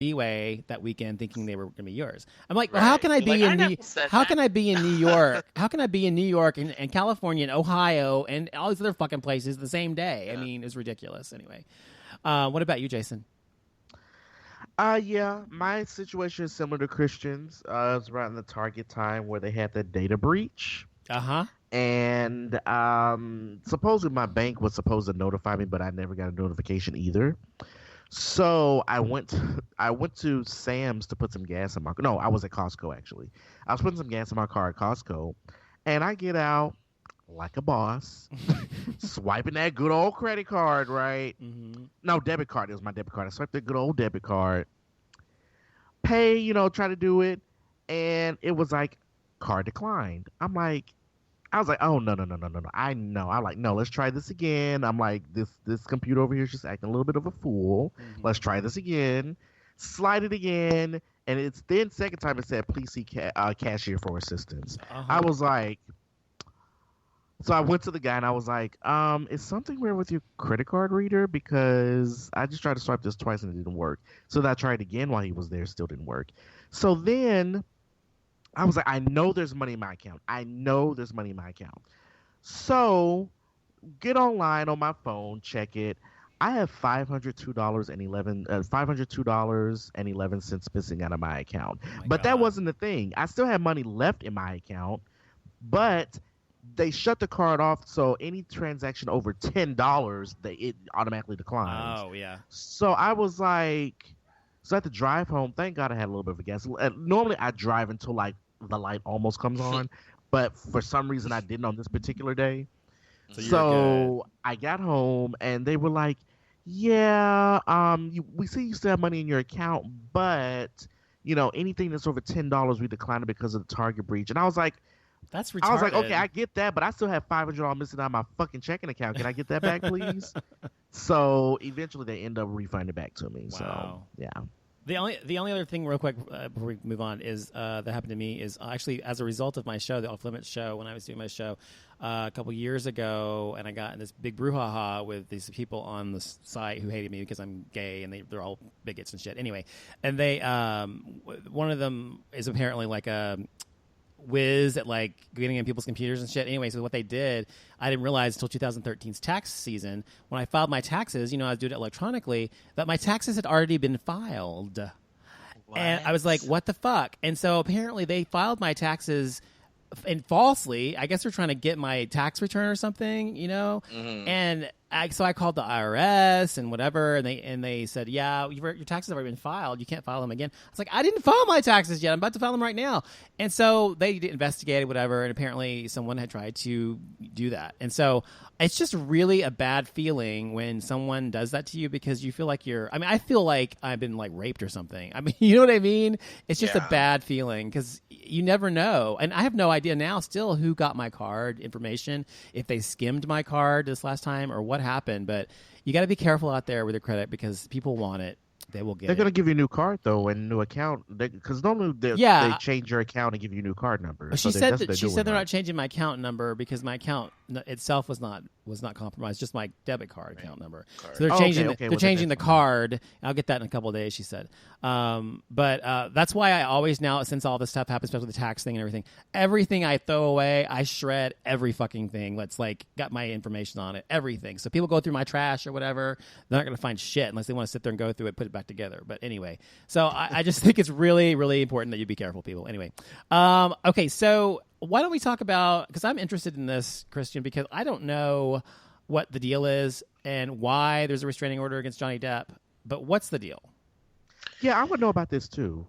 leeway that weekend, thinking they were going to be yours. I'm like, well, Right. You're like, I never said How that. can I be in New York? How can I be in New York and California and Ohio and all these other fucking places the same day? I Yeah. mean, it's ridiculous. Anyway, what about you, Jason? Yeah, my situation is similar to Christian's. It was around the target time where they had the data breach. Uh huh. And supposedly my bank was supposed to notify me, but I never got a notification either. So I went to Sam's to put some gas in my no, I was at Costco actually. I was putting some gas in my car at Costco, and I get out like a boss, swiping that good old credit card, right? Mm-hmm. No, debit card. It was my debit card. I swiped the good old debit card, pay, try to do it, and it was like card declined. I was like, oh no no no no no no. I know. I'm like, no, let's try this again. I'm like, this computer over here is just acting a little bit of a fool. Mm-hmm. Let's try this again. Slide it again, and it's then second time it said, please see cashier for assistance. Uh-huh. I was like, so I went to the guy and I was like, is something weird with your credit card reader? Because I just tried to swipe this twice and it didn't work. So then I tried again while he was there, still didn't work. So then I was like, I know there's money in my account. I know there's money in my account. So get online on my phone, check it. I have $502.11 missing out of my account. Oh my But that God. wasn't the thing. I still have money left in my account, but they shut the card off, so any transaction over $10, it automatically declines. Oh yeah. So I was like, so I had to drive home. Thank God I had a little bit of gas. Normally I drive until like the light almost comes on, but for some reason I didn't on this particular day. So you're So I got home and they were like, "Yeah, we see you still have money in your account, but anything that's over $10, we decline it because of the target breach." And I was like, That's retarded. I was like, okay, I get that, but I still have $500 missing out of my fucking checking account. Can I get that back, please? So eventually they end up refunding it back to me. Wow. So yeah. The only other thing, real quick, before we move on, is that happened to me is actually as a result of my show, the Off Limits show, when I was doing my show a couple years ago, and I got in this big brouhaha with these people on the site who hated me because I'm gay, and they're all bigots and shit. Anyway, and they one of them is apparently like a whiz at like getting in people's computers and shit. Anyway, so what they did, I didn't realize until 2013's tax season when I filed my taxes. I was doing it electronically, that my taxes had already been filed. And I was like, what the fuck? And so apparently they filed my taxes and falsely. I guess they're trying to get my tax return or something, Mhm. And so I called the IRS and whatever, and they said, yeah, your taxes have already been filed. You can't file them again. I was like, I didn't file my taxes yet. I'm about to file them right now. And so they investigated whatever, and apparently someone had tried to do that. And so it's just really a bad feeling when someone does that to you because you feel like I feel like I've been like raped or something. I mean, you know what I mean? It's just a bad feeling because you never know. And I have no idea now still who got my card information, if they skimmed my card this last time or what happened. But you got to be careful out there with your credit because people want it. They will get They're it. gonna give you a new card though and new account because normally they change your account and give you a new card number. But So she said they're not changing my account number because my account itself was not compromised, just my debit card account number. So they're changing they're changing the card. I'll get that in a couple of days, she said. But that's why I always now, since all this stuff happens, especially the tax thing and everything I throw away, I shred every fucking thing that's like got my information on it, everything. So people go through my trash or whatever, they're not going to find shit unless they want to sit there and go through it, put it back together. But anyway, so I just think it's really, really important that you be careful, people. Anyway, okay, so why don't we talk about, because I'm interested in this, Christian, because I don't know what the deal is and why there's a restraining order against Johnny Depp, but what's the deal? Yeah, I would know about this too.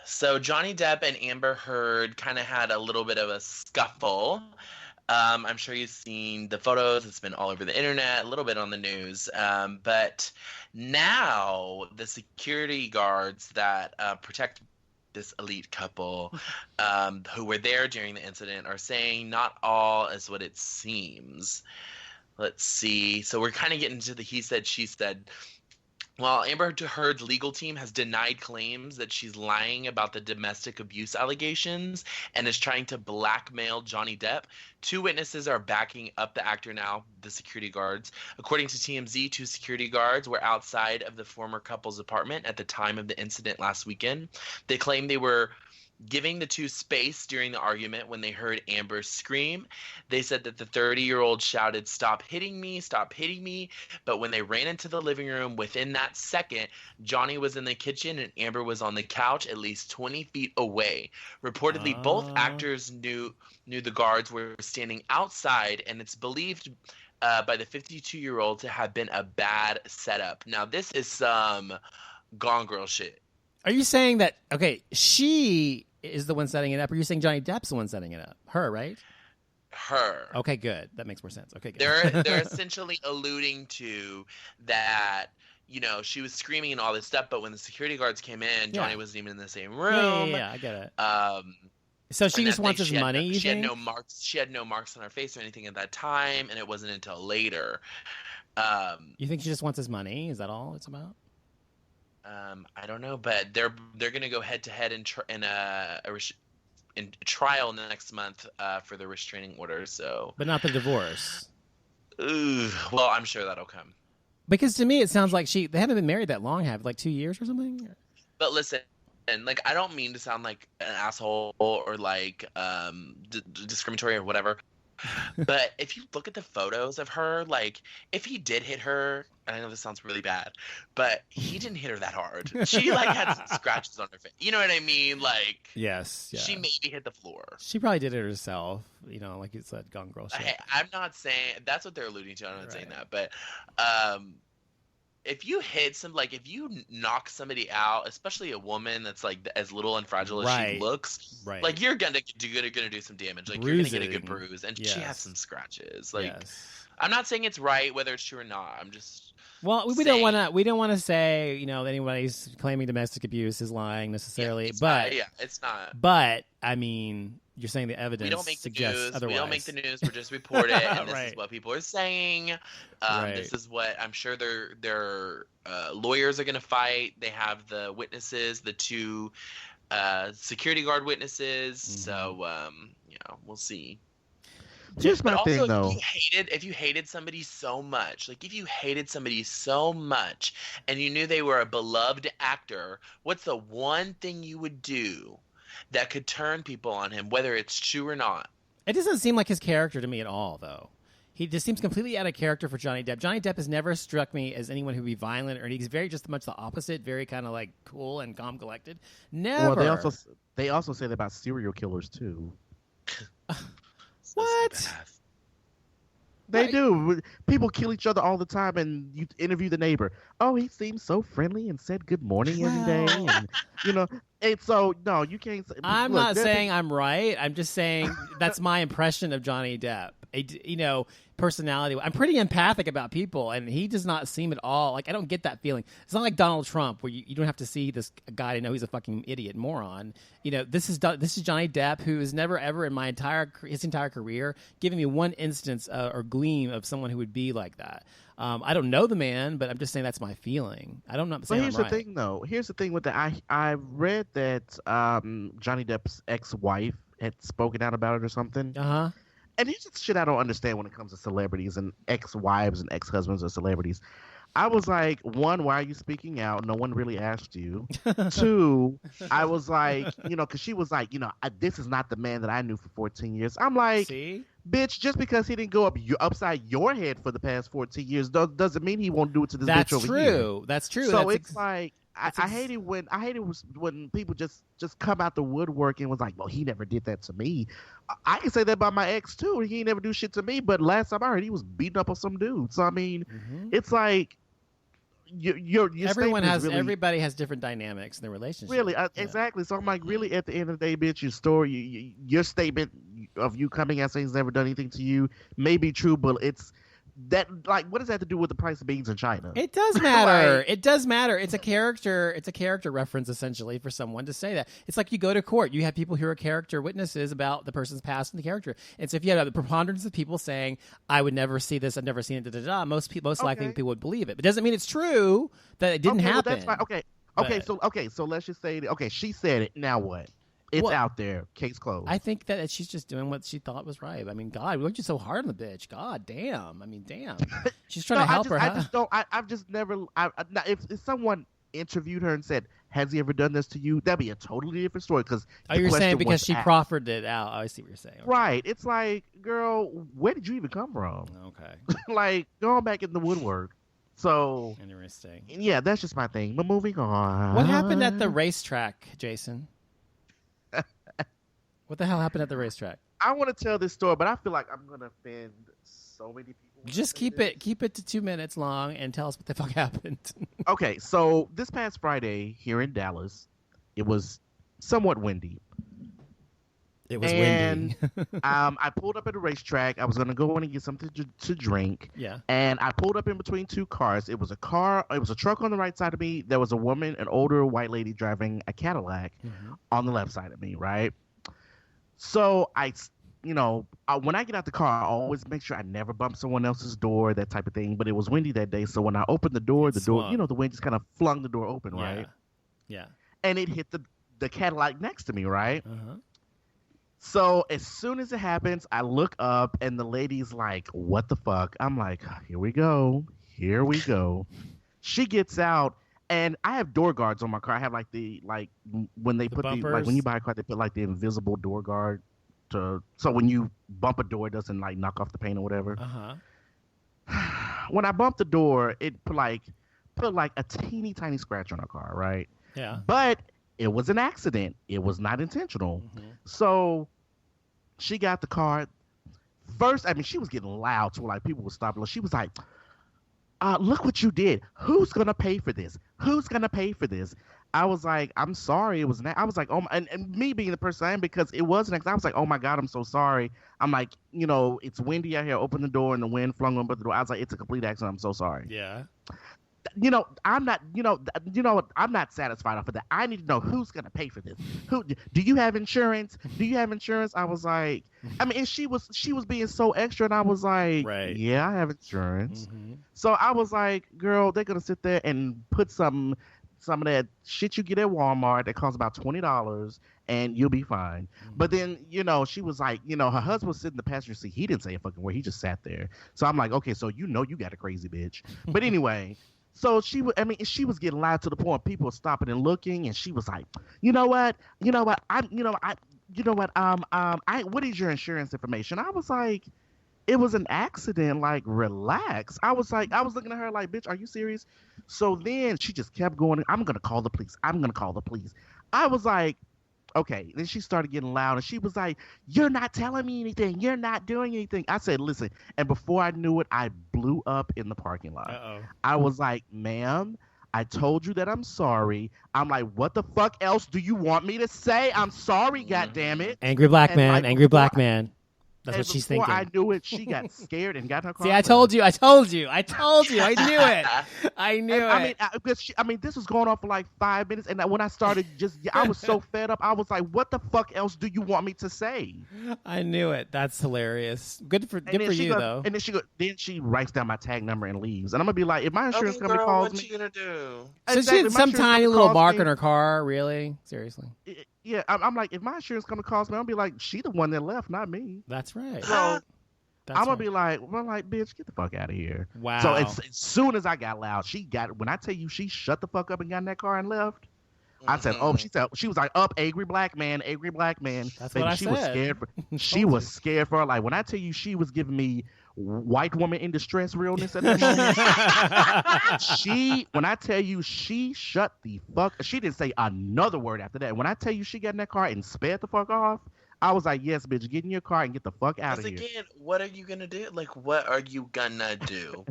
So Johnny Depp and Amber Heard kind of had a little bit of a scuffle. I'm sure you've seen the photos. It's been all over the internet, a little bit on the news. But now the security guards that protect this elite couple who were there during the incident are saying not all is what it seems. Let's see. So we're kind of getting to the he said, she said Well, Amber Heard's legal team has denied claims that she's lying about the domestic abuse allegations and is trying to blackmail Johnny Depp. Two witnesses are backing up the actor now, the security guards. According to TMZ, two security guards were outside of the former couple's apartment at the time of the incident last weekend. They claim they were giving the two space during the argument when they heard Amber scream. They said that the 30-year-old shouted, "Stop hitting me, stop hitting me." But when they ran into the living room, within that second, Johnny was in the kitchen and Amber was on the couch at least 20 feet away. Reportedly, both actors knew the guards were standing outside, and it's believed by the 52-year-old to have been a bad setup. Now, this is some Gone Girl shit. Are you saying that, okay, she is the one setting it up, or are you saying Johnny Depp's the one setting it up? Her, right? Her. Okay, good. That makes more sense. Okay, good. They're essentially alluding to that, you know, she was screaming and all this stuff, but when the security guards came in, Johnny wasn't even in the same room. Yeah, I get it. So she just wants his money, you think? She had no marks on her face or anything at that time, and it wasn't until later. You think she just wants his money? Is that all it's about? I don't know, but they're going to go head to head in trial next month for the restraining order. So, but not the divorce. Well, I'm sure that'll come. Because to me, it sounds like they haven't been married that long, like 2 years or something. But listen, and like I don't mean to sound like an asshole or like discriminatory or whatever. But if you look at the photos of her, like if he did hit her, I know this sounds really bad, but he didn't hit her that hard. She like had some scratches on her face. You know what I mean? Like yes, yeah. She maybe hit the floor. She probably did it herself. You know, like you said, Gone Girl shit. Hey, I'm not saying that's what they're alluding to. I'm not saying that, but if you if you knock somebody out, especially a woman that's like as little and fragile as she looks, like you're gonna do some damage. Like you're gonna get a good bruise, and she has some scratches. Like I'm not saying it's right whether it's true or not. I'm just we don't want to say, you know, anybody's claiming domestic abuse is lying necessarily, it's not. But I mean, you're saying the evidence we don't make the suggests news. otherwise. We don't make the news. We just report it, and this is what people are saying. This is what I'm sure their lawyers are going to fight. They have the witnesses, the two security guard witnesses. Mm-hmm. So we'll see. Here's my thing, though. If you hated somebody so much, and you knew they were a beloved actor, what's the one thing you would do that could turn people on him, whether it's true or not? It doesn't seem like his character to me at all, though. He just seems completely out of character for Johnny Depp. Johnny Depp has never struck me as anyone who would be violent, or he's very just much the opposite, very kind of like cool and calm collected. Never. Well, they also say that about serial killers too. What? They do. People kill each other all the time, and you interview the neighbor. Oh, he seems so friendly and said good morning every day. And, you know, and so no, you can't. I'm not saying I'm right. I'm just saying that's my impression of Johnny Depp. You know, personality. I'm pretty empathic about people, and he does not seem at all like I don't get that feeling. It's not like Donald Trump, where you don't have to see this guy to know he's a fucking idiot moron. You know, this is Johnny Depp, who has never ever in his entire career given me one instance or gleam of someone who would be like that. I don't know the man, but I'm just saying that's my feeling. I don't know. But here's the thing, though. Here's the thing with that. I read that Johnny Depp's ex-wife had spoken out about it or something. And here's the shit I don't understand when it comes to celebrities and ex-wives and ex-husbands of celebrities. I was like, one, why are you speaking out? No one really asked you. Two, I was like, you know, because she was like, you know, this is not the man that I knew for 14 years. I'm like, bitch, just because he didn't go upside your head for the past 14 years doesn't mean he won't do it to this bitch over here. That's true. So it's like, I hate it when people just come out the woodwork and was like, well, he never did that to me. I can say that about my ex too. He ain't never do shit to me, but last time I heard he was beating up on some dude. So I mean, it's like everybody has different dynamics in their relationship. Really, exactly. So I'm like, really, at the end of the day, bitch, your statement of you coming out saying he's never done anything to you may be true, but it's That like, what does that have to do with the price of beans in China? It does matter. It does matter. It's a character. It's a character reference essentially for someone to say that. It's like you go to court. You have people who are character witnesses about the person's past and the character. And so if you have the preponderance of people saying, "I would never see this. I've never seen it." Most likely people would believe it. But it doesn't mean it's true that it didn't happen. Well, that's fine. Okay. So let's just say, she said it. Now what? It's out there. Case closed. I think that she's just doing what she thought was right. I mean, God, we looked you so hard on the bitch. God damn. I mean, damn. She's trying to help her. I just don't. I've just never. If someone interviewed her and said, "Has he ever done this to you?" That'd be a totally different story. Because you're saying because she proffered it out. I see what you're saying. Okay. Right. It's like, girl, where did you even come from? Okay. Like, going back in the woodwork. So interesting. Yeah, that's just my thing. But moving on. What happened at the racetrack, Jason? What the hell happened at the racetrack? I want to tell this story, but I feel like I'm gonna offend so many people. Just keep it to 2 minutes long and tell us what the fuck happened. Okay, so this past Friday here in Dallas, it was somewhat windy. It was windy. I pulled up at a racetrack. I was gonna go in and get something to drink. Yeah. And I pulled up in between two cars. It was a truck on the right side of me. There was a woman, an older white lady driving a Cadillac on the left side of me, right? So when I get out the car, I always make sure I never bump someone else's door, that type of thing. But it was windy that day, so when I opened the door, the wind just kind of flung the door open, right? Yeah. And it hit the Cadillac next to me, right? Uh-huh. So as soon as it happens, I look up and the lady's like, "What the fuck?" I'm like, Here we go. She gets out. And I have door guards on my car. I have when they put when you buy a car, they put like the invisible door guard so when you bump a door, it doesn't like knock off the paint or whatever. When I bumped the door, it put a teeny tiny scratch on her car, right? Yeah. But it was an accident. It was not intentional. So she got the car. First, I mean, she was getting loud to like people were stopping. She was like, "Look what you did. Who's going to pay for this? Who's going to pay for this?" I was like, "I'm sorry. It was I was like, "Oh," and me being the person I am, because it was an accident, I was like, "Oh my God, I'm so sorry." I'm like, it's windy out here. Open the door and the wind flung open the door. I was like, "It's a complete accident. I'm so sorry." Yeah. I'm not, I'm not satisfied off of that. I need to know who's going to pay for this. Do you have insurance? I was like, I mean, and she was being so extra, and I was like, right. Yeah, I have insurance. So I was like, girl, they're going to sit there and put some of that shit you get at Walmart that costs about $20 and you'll be fine. But then, she was like, her husband was sitting in the passenger seat. He didn't say a fucking word. He just sat there. So I'm like, okay, so you got a crazy bitch. But anyway, so she was getting loud to the point people were stopping and looking, and she was like, what is your insurance information? I was like, it was an accident, like, relax. I was looking at her like, bitch, are you serious? So then she just kept going, I'm going to call the police. I was like, okay. Then she started getting loud, and she was like, "You're not telling me anything. You're not doing anything." I said, "Listen." And before I knew it, I blew up in the parking lot. Uh-oh. I was like, "Ma'am, I told you that I'm sorry." I'm like, "What the fuck else do you want me to say? I'm sorry, goddammit." Angry black man. That's what she's thinking. Before I knew it, she got scared and got in her car. See, I told you. I knew it. I knew it. I mean, this was going on for like 5 minutes, and when I started, I was so fed up. I was like, "What the fuck else do you want me to say?" I knew it. That's hilarious. Good for you though. And then she writes down my tag number and leaves, and I'm gonna be like, if my insurance company calls me, what you gonna do? So she had some tiny little mark in her car. Really? Seriously? Yeah, I'm like, if my insurance company calls me, I'll be like, she the one that left, not me. That's right. So I'm gonna be like, bitch, get the fuck out of here. Wow. So as soon as I got loud, when I tell you she shut the fuck up and got in that car and left, I said, she was like, "Up, angry black man." That's what I said. Was scared. She was scared for her life. When I tell you she was giving me white woman in distress realness at that moment. When I tell you she shut the fuck, she didn't say another word after that. When I tell you she got in that car and sped the fuck off, I was like, "Yes, bitch, get in your car and get the fuck out of here." Again, what are you gonna do? Like, what are you gonna do?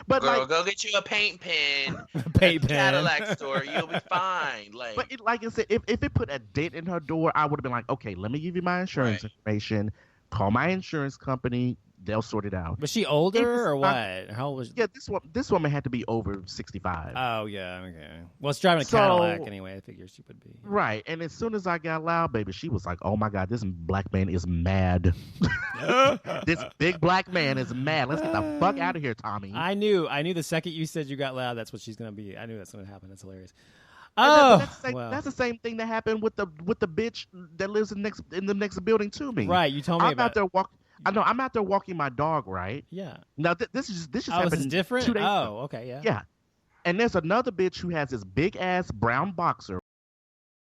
But girl, go get you a paint pen. Cadillac store, you'll be fine. But like I said, if it put a dent in her door, I would have been like, "Okay, let me give you my insurance information. Call my insurance company. they'll sort it out. Was she older or what? How old was? Yeah, this woman had to be over 65. Oh yeah, okay. Well, it's driving a Cadillac anyway. I figure she would be. Right, and as soon as I got loud, baby, she was like, "Oh my God, this black man is mad. This big black man is mad. Let's get the fuck out of here, Tommy." I knew the second you said you got loud, that's what she's gonna be. I knew that's gonna happen. That's hilarious. That's the same thing that happened with the bitch that lives in the next building to me. Right, you told me about. I'm out there walking my dog. Right. Yeah. Now this just happened. This is different. 2 days ago. Okay, yeah. Yeah. And there's another bitch who has this big ass brown boxer